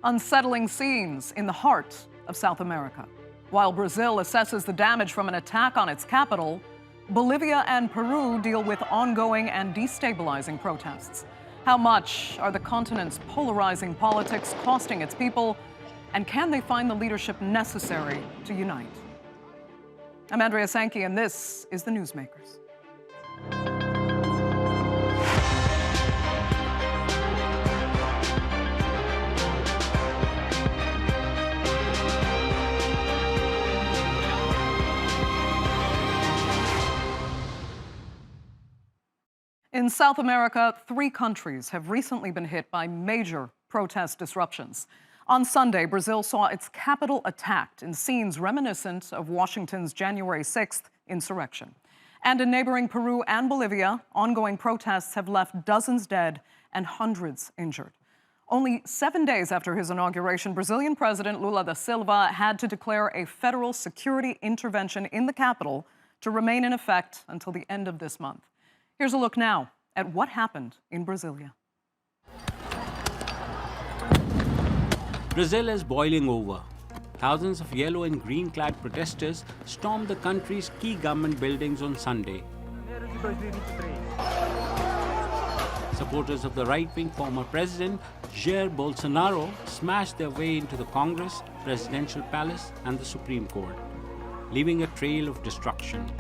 Unsettling scenes in the heart of South America. While Brazil assesses the damage from an attack on its capital, Bolivia and Peru deal with ongoing and destabilizing protests. How much are the continent's polarizing politics costing its people, and can they find the leadership necessary to unite? I'm Andrea Sankey, and this is The Newsmakers. In South America, 3 countries have recently been hit by major protest disruptions. On Sunday, Brazil saw its capital attacked in scenes reminiscent of Washington's January 6th insurrection. And in neighboring Peru and Bolivia, ongoing protests have left dozens dead and hundreds injured. Only 7 days after his inauguration, Brazilian President Lula da Silva had to declare a federal security intervention in the capital to remain in effect until the end of this month. Here's a look now at what happened in Brasilia. Brazil is boiling over. Thousands of yellow and green-clad protesters stormed the country's key government buildings on Sunday. Supporters of the right-wing former president, Jair Bolsonaro, smashed their way into the Congress, Presidential Palace, and the Supreme Court, leaving a trail of destruction.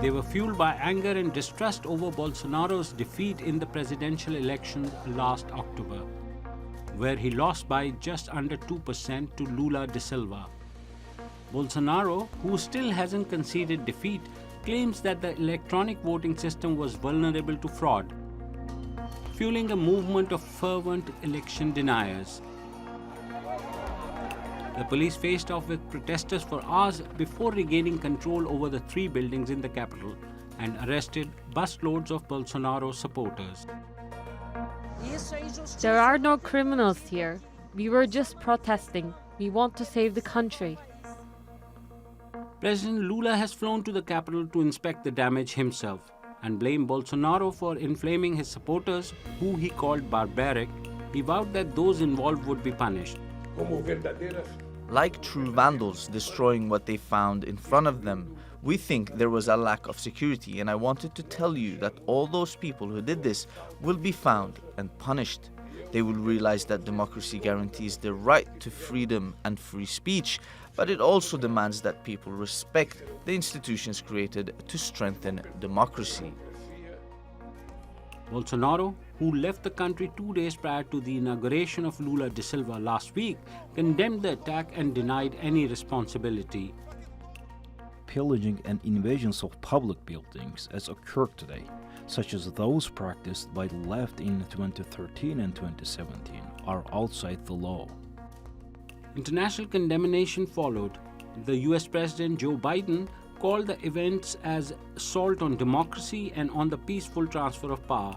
They were fueled by anger and distrust over Bolsonaro's defeat in the presidential election last October, where he lost by just under 2% to Lula da Silva. Bolsonaro, who still hasn't conceded defeat, claims that the electronic voting system was vulnerable to fraud, fueling a movement of fervent election deniers. The police faced off with protesters for hours before regaining control over the 3 buildings in the capital and arrested busloads of Bolsonaro supporters. There are no criminals here. We were just protesting. We want to save the country. President Lula has flown to the capital to inspect the damage himself and blamed Bolsonaro for inflaming his supporters, who he called barbaric. He vowed that those involved would be punished. Like true vandals destroying what they found in front of them, we think there was a lack of security, and I wanted to tell you that all those people who did this will be found and punished. They will realize that democracy guarantees the right to freedom and free speech, but it also demands that people respect the institutions created to strengthen democracy. Bolsonaro, who left the country 2 days prior to the inauguration of Lula da Silva last week, condemned the attack and denied any responsibility. Pillaging and invasions of public buildings has occurred today, such as those practiced by the left in 2013 and 2017, are outside the law. International condemnation followed. The US President Joe Biden called the events as assault on democracy and on the peaceful transfer of power.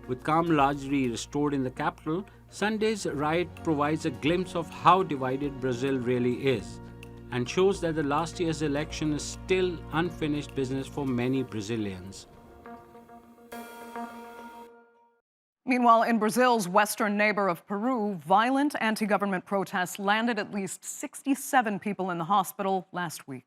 With calm largely restored in the capital, Sunday's riot provides a glimpse of how divided Brazil really is, and shows that the last year's election is still unfinished business for many Brazilians. Meanwhile, in Brazil's western neighbor of Peru, violent anti-government protests landed at least 67 people in the hospital last week.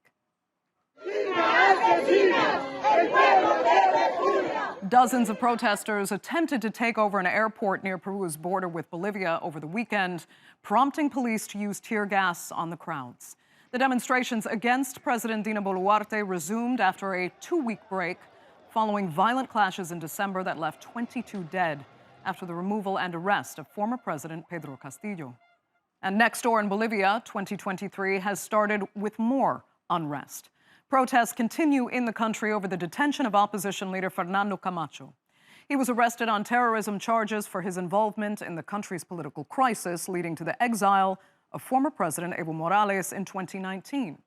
Dozens of protesters attempted to take over an airport near Peru's border with Bolivia over the weekend, prompting police to use tear gas on the crowds. The demonstrations against President Dina Boluarte resumed after a 2-week break following violent clashes in December that left 22 dead after the removal and arrest of former President Pedro Castillo. And next door in Bolivia, 2023 has started with more unrest. Protests continue in the country over the detention of opposition leader Fernando Camacho. He was arrested on terrorism charges for his involvement in the country's political crisis, leading to the exile of former President Evo Morales in 2019.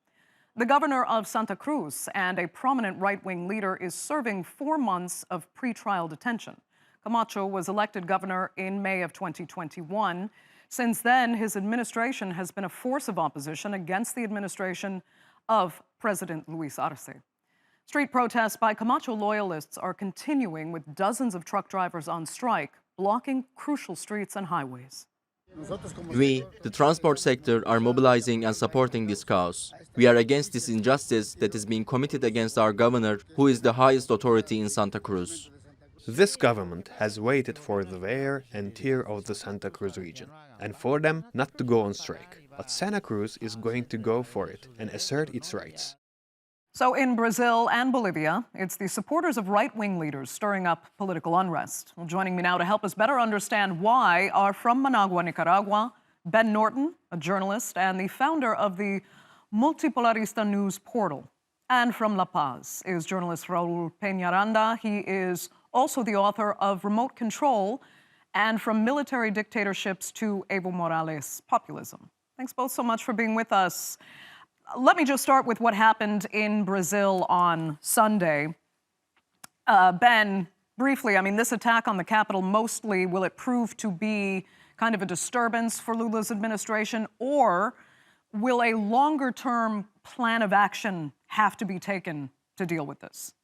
The governor of Santa Cruz and a prominent right-wing leader is serving 4 months of pretrial detention. Camacho was elected governor in May of 2021. Since then, his administration has been a force of opposition against the administration of President Luis Arce. Street protests by Camacho loyalists are continuing, with dozens of truck drivers on strike, blocking crucial streets and highways. We, the transport sector, are mobilizing and supporting this cause. We are against this injustice that is being committed against our governor, who is the highest authority in Santa Cruz. This government has waited for the wear and tear of the Santa Cruz region, and for them not to go on strike. But Santa Cruz is going to go for it and assert its rights. So in Brazil and Bolivia, it's the supporters of right-wing leaders stirring up political unrest. Well, joining me now to help us better understand why are from Managua, Nicaragua, Ben Norton, a journalist and the founder of the Multipolarista news portal. And from La Paz is journalist Raul Penaranda. He is also the author of Remote Control and From Military Dictatorships to Evo Morales' Populism. Thanks both so much for being with us. Let me just start with what happened in Brazil on Sunday. Ben, briefly, I mean, this attack on the capital, mostly, will it prove to be kind of a disturbance for Lula's administration, or will a longer-term plan of action have to be taken to deal with this?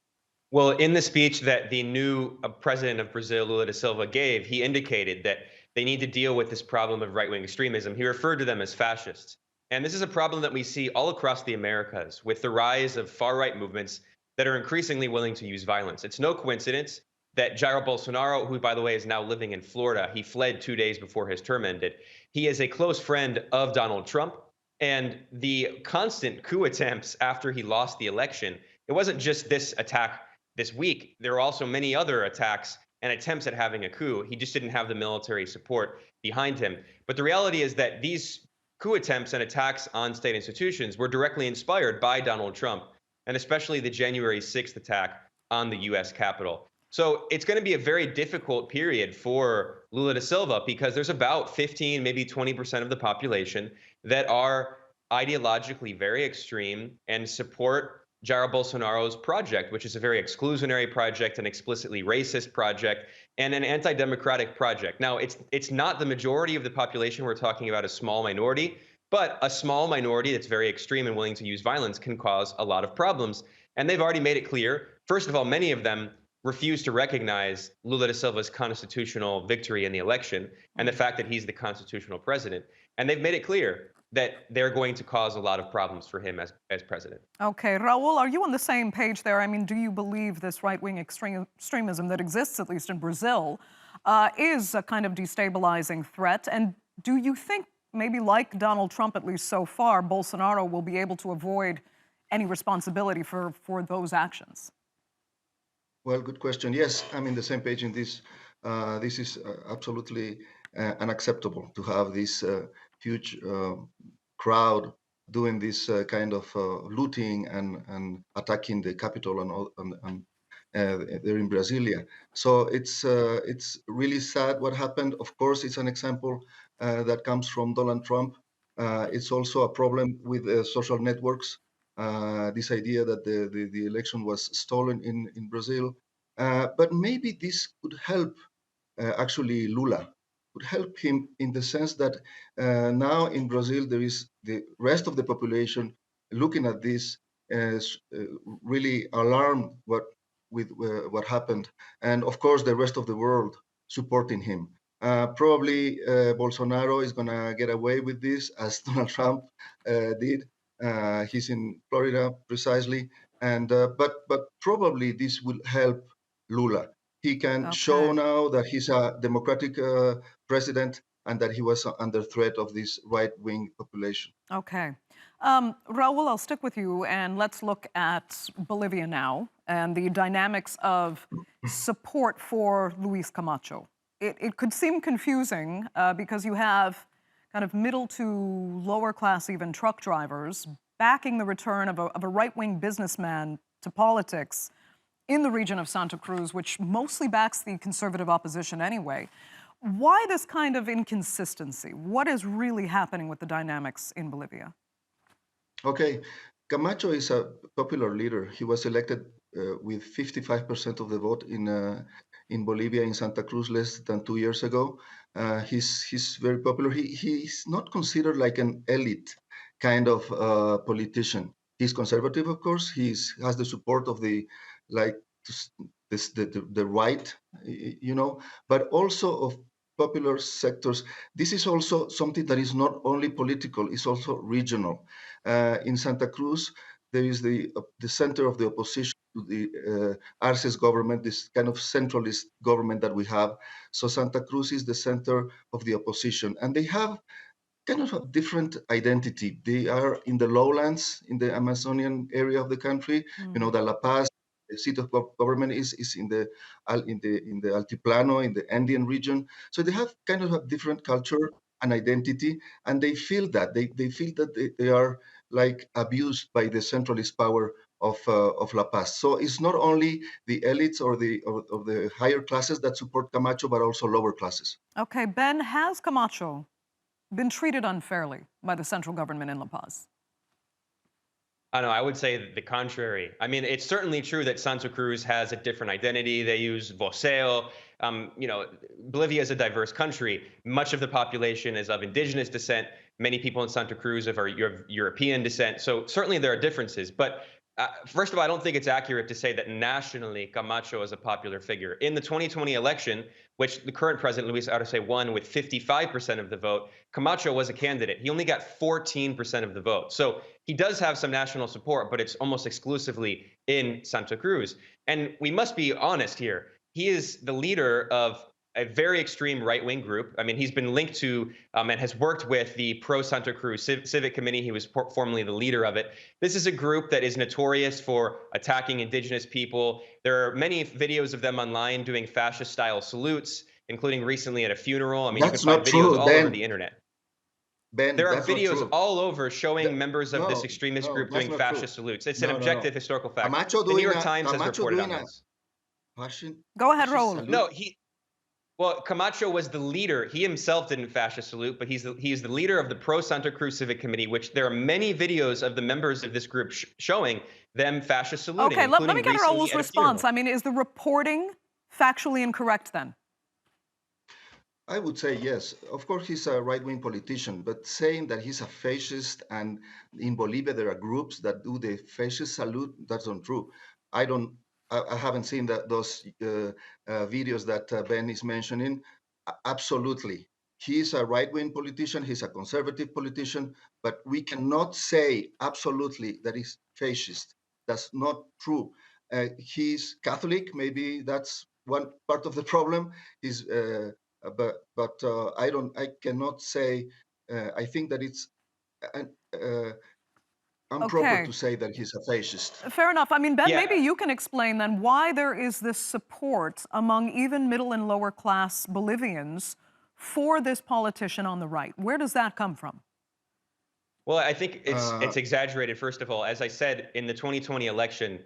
Well, in the speech that the new president of Brazil, Lula da Silva, gave, he indicated that they need to deal with this problem of right-wing extremism. He referred to them as fascists. And this is a problem that we see all across the Americas with the rise of far-right movements that are increasingly willing to use violence. It's no coincidence that Jair Bolsonaro, who, by the way, is now living in Florida, he fled 2 days before his term ended. He is a close friend of Donald Trump. And the constant coup attempts after he lost the election, it wasn't just this attack this week. There were also many other attacks and attempts at having a coup. He just didn't have the military support behind him. But the reality is that these coup attempts and attacks on state institutions were directly inspired by Donald Trump, and especially the January 6th attack on the U.S. Capitol. So it's going to be a very difficult period for Lula da Silva because there's about 15, maybe 20% of the population that are ideologically very extreme and support Jair Bolsonaro's project, which is a very exclusionary project, an explicitly racist project, and an anti-democratic project. Now, it's not the majority of the population. We're talking about a small minority, but a small minority that's very extreme and willing to use violence can cause a lot of problems. And they've already made it clear. First of all, many of them refuse to recognize Lula da Silva's constitutional victory in the election and the fact that he's the constitutional president. And they've made it clear that they're going to cause a lot of problems for him as president. Okay, Raul, are you on the same page there? I mean, do you believe this right-wing extremism that exists, at least in Brazil, is a kind of destabilizing threat? And do you think, maybe like Donald Trump, at least so far, Bolsonaro will be able to avoid any responsibility for those actions? Well, good question. Yes, I'm in the same page in this. This is absolutely unacceptable to have this huge crowd doing this kind of looting and attacking the capital and there in Brasilia. So it's really sad what happened. Of course, it's an example that comes from Donald Trump. It's also a problem with social networks. This idea that the election was stolen in Brazil. But maybe this could help actually Lula, could help him in the sense that now in Brazil there is the rest of the population looking at this as really alarmed with what happened, and of course the rest of the world supporting him. Probably Bolsonaro is gonna get away with this as Donald Trump did. He's in Florida precisely, and but probably this will help Lula. He can show now that he's a democratic president and that he was under threat of this right-wing population. Okay. Raul, I'll stick with you, and let's look at Bolivia now and the dynamics of support for Luis Camacho. It could seem confusing because you have kind of middle to lower class even truck drivers backing the return of a right-wing businessman to politics in the region of Santa Cruz, which mostly backs the conservative opposition anyway. Why this kind of inconsistency? What is really happening with the dynamics in Bolivia? Okay, Camacho is a popular leader. He was elected with 55% of the vote in Bolivia, in Santa Cruz, less than 2 years ago. He's very popular. He's not considered like an elite kind of politician. He's conservative, of course. He has the support of the right, you know, but also of popular sectors, this is also something that is not only political, it's also regional. In Santa Cruz, there is the center of the opposition to the Arce's government, this kind of centralist government that we have. So Santa Cruz is the center of the opposition, and they have kind of a different identity. They are in the lowlands, in the Amazonian area of the country. You know, the La Paz, the seat of government is in the Altiplano, in the Andean region. So they have kind of a different culture and identity, and they feel that they feel that they are like abused by the centralist power of La Paz. So it's not only the elites or the higher classes that support Camacho, but also lower classes. Okay, Ben, has Camacho been treated unfairly by the central government in La Paz? I don't know. I would say the contrary. I mean, it's certainly true that Santa Cruz has a different identity. They use voceo. Bolivia is a diverse country. Much of the population is of indigenous descent. Many people in Santa Cruz are European descent. So certainly there are differences. But first of all, I don't think it's accurate to say that nationally Camacho is a popular figure. In the 2020 election, which the current president, Luis Arce, won with 55% of the vote, Camacho was a candidate. He only got 14% of the vote. So he does have some national support, but it's almost exclusively in Santa Cruz. And we must be honest here. He is the leader of a very extreme right-wing group. I mean, he's been linked to and has worked with the pro-Santa Cruz Civic Committee. He was formerly the leader of it. This is a group that is notorious for attacking indigenous people. There are many videos of them online doing fascist-style salutes, including recently at a funeral. I mean, That's you can find not videos true, all Ben. over the internet. Ben, There are that's not videos true. all over showing members of this No, extremist group that's doing not fascist true. salutes. It's No, an no, objective no. historical fact. Camacho The New York doing Times has Camacho reported doing on a this. Go ahead, fascist Raul. salute. No, well, Camacho was the leader. He himself didn't fascist salute, but he's the leader of the Pro Santa Cruz Civic Committee, which there are many videos of the members of this group showing them fascist saluting. Okay, let me including get recently Raul's at a response. funeral. I mean, is the reporting factually incorrect then? I would say yes. Of course, he's a right-wing politician, but saying that he's a fascist and in Bolivia there are groups that do the fascist salute, that's not true. I haven't seen those videos that Ben is mentioning. Absolutely. He's a right-wing politician, he's a conservative politician, but we cannot say absolutely that he's fascist. That's not true. He's Catholic, maybe that's one part of the problem. He's I cannot say. I think that it's improper Okay. to say that he's a fascist. Fair enough. I mean, Ben, Yeah. maybe you can explain then why there is this support among even middle and lower class Bolivians for this politician on the right. Where does that come from? Well, I think it's exaggerated. First of all, as I said, in the 2020 election,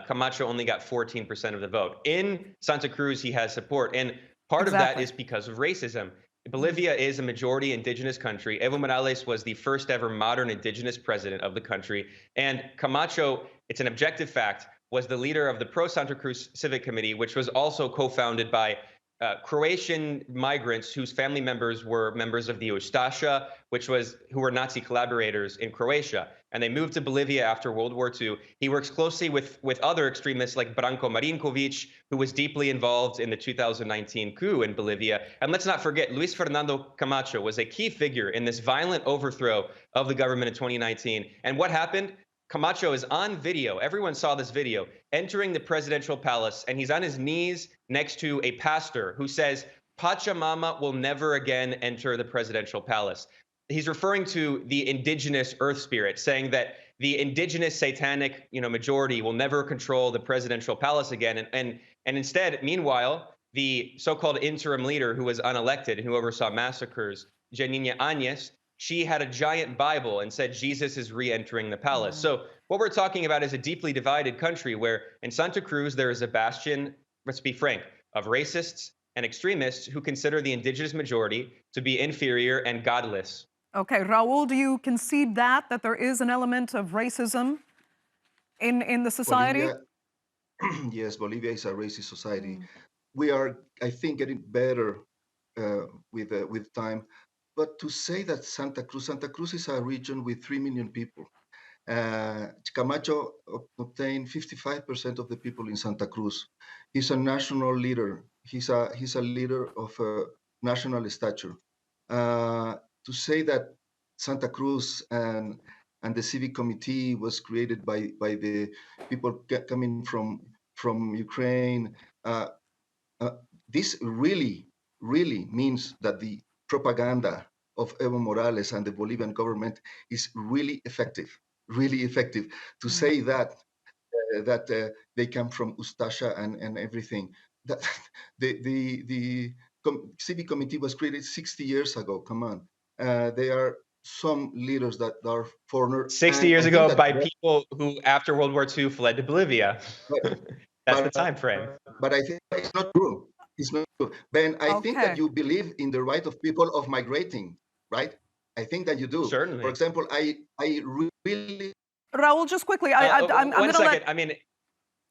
Camacho only got 14% of the vote. In Santa Cruz, he has support, and part of that is because of racism. Bolivia is a majority indigenous country. Evo Morales was the first ever modern indigenous president of the country. And Camacho, it's an objective fact, was the leader of the Pro Santa Cruz Civic Committee, which was also co-founded by Croatian migrants whose family members were members of the Ustasha, who were Nazi collaborators in Croatia. And they moved to Bolivia after World War II. He works closely with other extremists like Branko Marinkovic, who was deeply involved in the 2019 coup in Bolivia. And let's not forget, Luis Fernando Camacho was a key figure in this violent overthrow of the government in 2019. And what happened? Camacho is on video. Everyone saw this video, entering the presidential palace, and he's on his knees next to a pastor who says, Pachamama will never again enter the presidential palace. He's referring to the indigenous earth spirit, saying that the indigenous satanic, majority will never control the presidential palace again. And instead, meanwhile, the so-called interim leader who was unelected and who oversaw massacres, Janina Áñez, she had a giant Bible and said Jesus is re-entering the palace. So what we're talking about is a deeply divided country where in Santa Cruz there is a bastion, let's be frank, of racists and extremists who consider the indigenous majority to be inferior and godless. Okay, Raul, do you concede that there is an element of racism in the society? Yes, Bolivia is a racist society. We are, I think, getting better with time. But to say that Santa Cruz is a region with 3 million people. Camacho obtained 55% of the people in Santa Cruz. He's a national leader. He's a leader of national stature. To say that Santa Cruz and the civic committee was created by the people coming from Ukraine, this really means that the propaganda of Evo Morales and the Bolivian government is really effective. Really effective. To say that they come from Ustasha and everything. That the civic committee was created 60 years ago. Come on, there are some leaders that are foreigner. 60 and years I think ago that by people who, after World War II, fled to Bolivia. That's the time frame. But I think it's not true. It's not true. Ben, I think that you believe in the right of people of migrating, right? I think that you do. Certainly. For example, I really. Raul, just quickly, I'm going to let. I mean,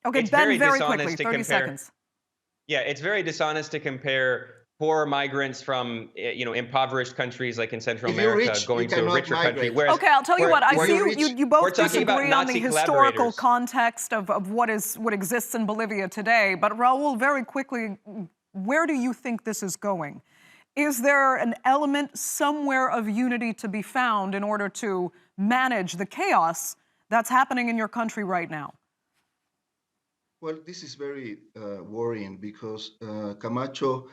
okay, it's Ben, very dishonest quickly, to 30 compare. seconds. Yeah, it's very dishonest to compare poor migrants from impoverished countries like in Central America going to a richer country. Whereas, okay, I'll tell you what. I see you both disagree on the Nazi historical context of what exists in Bolivia today. But Raul, very quickly, where do you think this is going? Is there an element somewhere of unity to be found in order to manage the chaos that's happening in your country right now? Well, this is very worrying because Camacho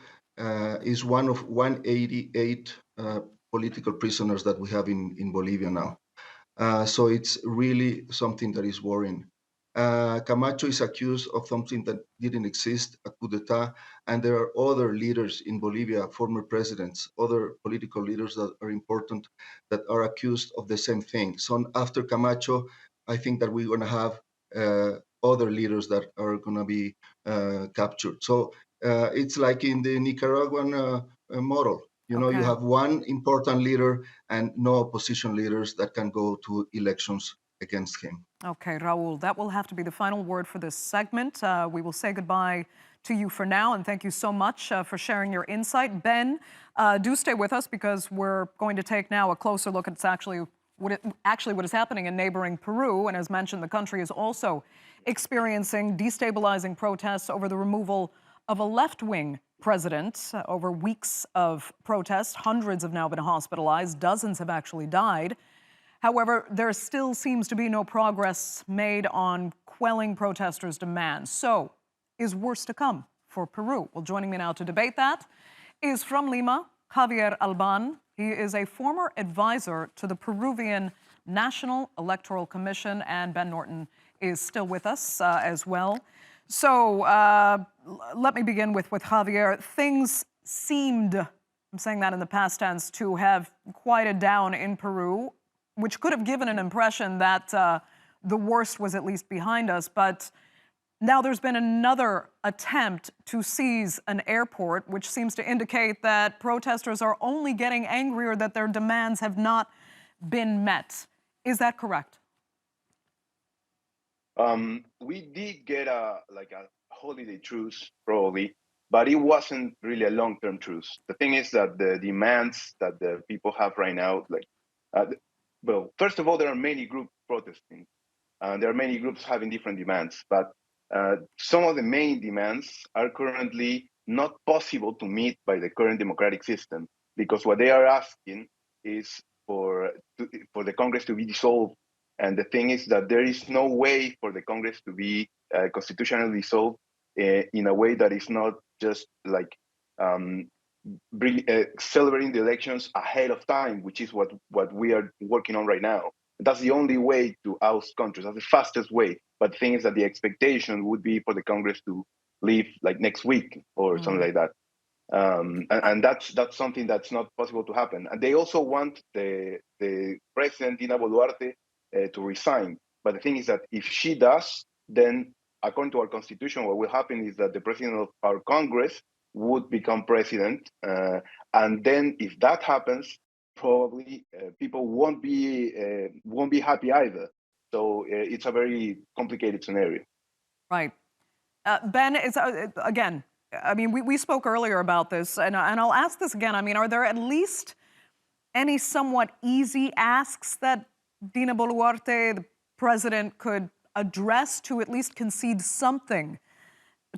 is one of 188 political prisoners that we have in Bolivia now. So it's really something that is worrying. Camacho is accused of something that didn't exist, a coup d'etat, and there are other leaders in Bolivia, former presidents, other political leaders that are important that are accused of the same thing. So after Camacho, I think that we're going to have other leaders that are going to be captured. So it's like in the Nicaraguan model. You know, you have one important leader and no opposition leaders that can go to elections against him. Okay, Raul, that will have to be the final word for this segment. We will say goodbye to you for now, and thank you so much for sharing your insight. Ben, do stay with us because we're going to take now a closer look at what is happening in neighboring Peru. And as mentioned, the country is also experiencing destabilizing protests over the removal of a left-wing president. Over weeks of protests, hundreds have now been hospitalized, dozens have actually died. However, there still seems to be no progress made on quelling protesters' demands. So, is worse to come for Peru? Well, joining me now to debate that is from Lima, Javier Alban. He is a former advisor to the Peruvian National Electoral Commission, and Ben Norton is still with us as well. So let me begin with Javier. Things seemed, I'm saying that in the past tense, to have quieted down in Peru, which could have given an impression that the worst was at least behind us. But now there's been another attempt to seize an airport, which seems to indicate that protesters are only getting angrier that their demands have not been met. Is that correct? We did get a holiday truce, probably, but it wasn't really a long-term truce. The thing is that the demands that the people have right now, well, first of all, there are many groups protesting. There are many groups having different demands, but some of the main demands are currently not possible to meet by the current democratic system, because what they are asking is for the Congress to be dissolved. And the thing is that there is no way for the Congress to be constitutionally dissolved in a way that is not just like celebrating the elections ahead of time, which is what we are working on right now. That's the only way to oust countries. That's the fastest way. But the thing is that the expectation would be for the Congress to leave like next week or something like that. And that's something that's not possible to happen. And they also want the President Dina Boluarte to resign. But the thing is that if she does, then according to our constitution, what will happen is that the president of our Congress would become president. And then if that happens, probably people won't be happy either. So it's a very complicated scenario. Right. Ben, it's, again, I mean, we spoke earlier about this, and I'll ask this again. I mean, are there at least any somewhat easy asks that Dina Boluarte, the president, could address to at least concede something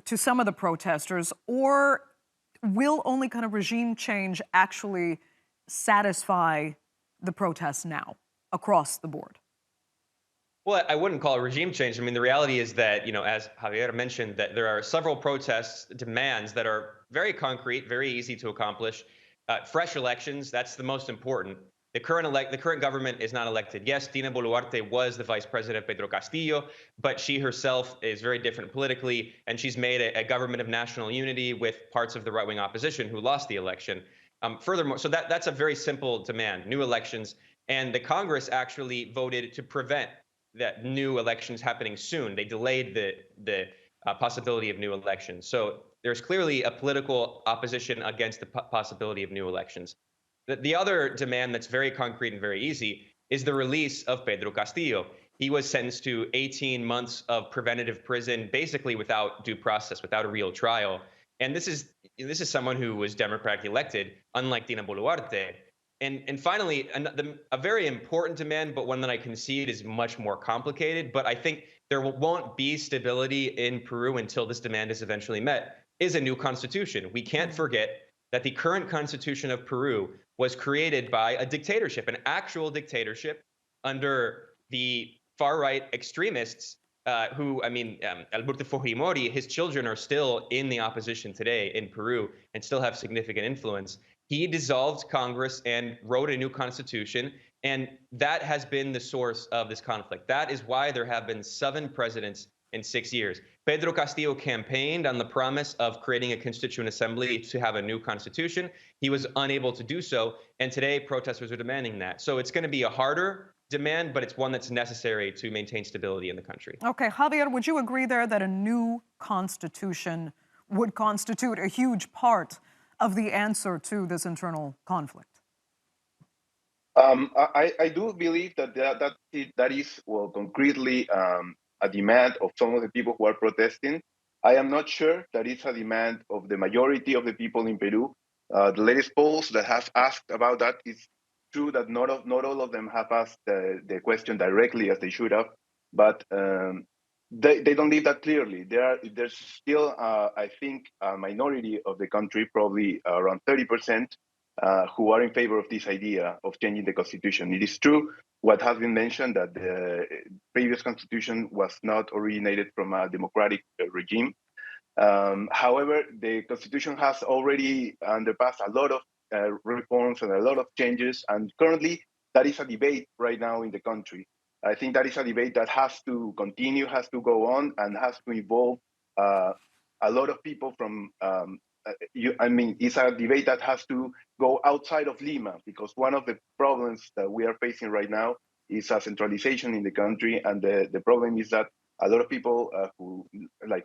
to some of the protesters? Or will only kind of regime change actually satisfy the protests now across the board? Well, I wouldn't call it regime change. I mean, the reality is that, as Javier mentioned, that there are several protests demands that are very concrete, very easy to accomplish. Fresh elections, that's the most important. The current government is not elected. Yes, Dina Boluarte was the vice president of Pedro Castillo, but she herself is very different politically, and she's made a government of national unity with parts of the right-wing opposition who lost the election. Furthermore, so that's a very simple demand: new elections. And the Congress actually voted to prevent that new elections happening soon. They delayed the possibility of new elections. So there's clearly a political opposition against the possibility of new elections. The other demand that's very concrete and very easy is the release of Pedro Castillo. He was sentenced to 18 months of preventative prison, basically without due process, without a real trial. And this is someone who was democratically elected, unlike Dina Boluarte. And finally, a very important demand, but one that I concede is much more complicated, but I think there won't be stability in Peru until this demand is eventually met, is a new constitution. We can't forget that the current constitution of Peru was created by a dictatorship, an actual dictatorship under the far-right extremists Alberto Fujimori. His children are still in the opposition today in Peru and still have significant influence. He dissolved Congress and wrote a new constitution, and that has been the source of this conflict. That is why there have been 7 presidents in 6 years. Pedro Castillo campaigned on the promise of creating a constituent assembly to have a new constitution. He was unable to do so, and today protesters are demanding that. So it's going to be a harder demand, but it's one that's necessary to maintain stability in the country. Okay, Javier, would you agree there that a new constitution would constitute a huge part of the answer to this internal conflict? I do believe that is, well, concretely a demand of some of the people who are protesting. I am not sure that it's a demand of the majority of the people in Peru. The latest polls that have asked about that, it's true that not all of them have asked the question directly as they should have, but they don't leave that clearly. There's still, I think, a minority of the country, probably around 30%, who are in favor of this idea of changing the constitution. It is true what has been mentioned, that the previous constitution was not originated from a democratic regime. However, the constitution has already underpassed a lot of reforms and a lot of changes, and currently that is a debate right now in the country. I think that is a debate that has to continue, has to go on, and has to involve a lot of people from it's a debate that has to go outside of Lima, because one of the problems that we are facing right now is a centralization in the country, and the problem is that a lot of people who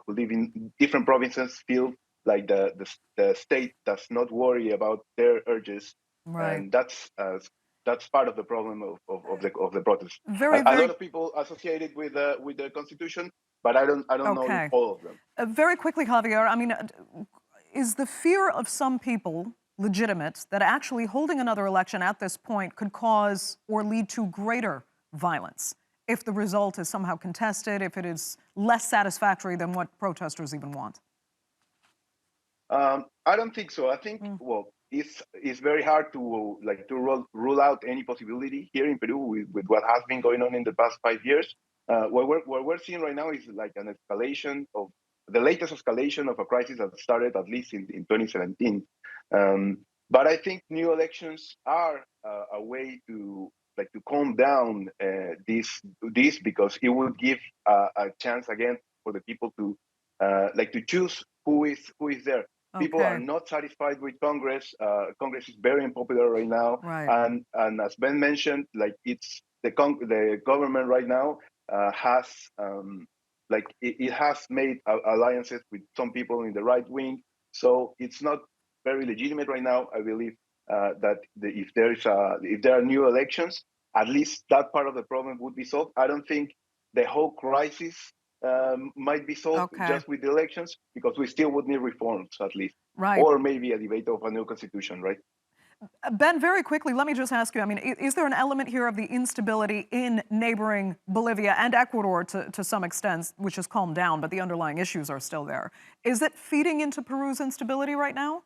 live in different provinces feel like the state does not worry about their urges, right. And that's part of the problem of the protest. A lot of people associated with the constitution, but I don't know all of them. Very quickly, Javier, I mean, is the fear of some people legitimate that actually holding another election at this point could cause or lead to greater violence if the result is somehow contested, if it is less satisfactory than what protesters even want? I don't think so. I think, well, it's very hard to rule out any possibility here in Peru with what has been going on in the past 5 years. What we're seeing right now is like an escalation of the latest escalation of a crisis that started at least in 2017. But I think new elections are a way to calm down this because it would give a chance again for the people to choose who is there. Okay. People are not satisfied with Congress. Congress is very unpopular right now, right. And as Ben mentioned, it's the government right now has it has made alliances with some people in the right wing, so it's not very legitimate right now. I believe that if there are new elections, at least that part of the problem would be solved. I don't think the whole crisis might be solved just with the elections, because we still would need reforms at least, right. Or maybe a debate of a new constitution, right? Ben, very quickly, let me just ask you, I mean, is there an element here of the instability in neighboring Bolivia and Ecuador to some extent, which has calmed down, but the underlying issues are still there? Is it feeding into Peru's instability right now?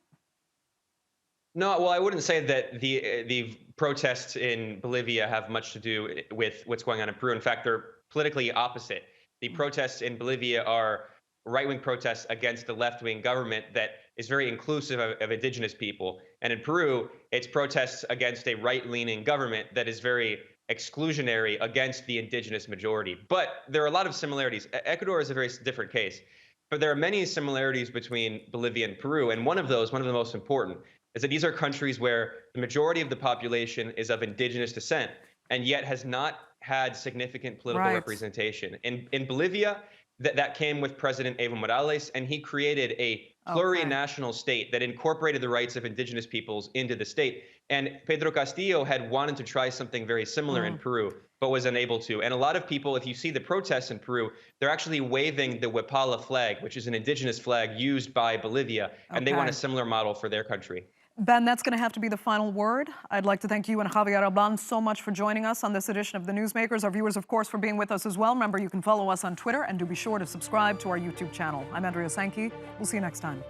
No, well, I wouldn't say that the protests in Bolivia have much to do with what's going on in Peru. In fact, they're politically opposite. The protests in Bolivia are right-wing protests against the left-wing government that is very inclusive of indigenous people. And in Peru, it's protests against a right-leaning government that is very exclusionary against the indigenous majority. But there are a lot of similarities. Ecuador is a very different case. But there are many similarities between Bolivia and Peru. And one of those, one of the most important, is that these are countries where the majority of the population is of indigenous descent and yet has not had significant political representation. In Bolivia, that came with President Evo Morales, and he created a plurinational state that incorporated the rights of indigenous peoples into the state. And Pedro Castillo had wanted to try something very similar in Peru, but was unable to. And a lot of people, if you see the protests in Peru, they're actually waving the Huipala flag, which is an indigenous flag used by Bolivia, and they want a similar model for their country. Ben, that's going to have to be the final word. I'd like to thank you and Javier Alban so much for joining us on this edition of The Newsmakers. Our viewers, of course, for being with us as well. Remember, you can follow us on Twitter, and do be sure to subscribe to our YouTube channel. I'm Andrea Sankey. We'll see you next time.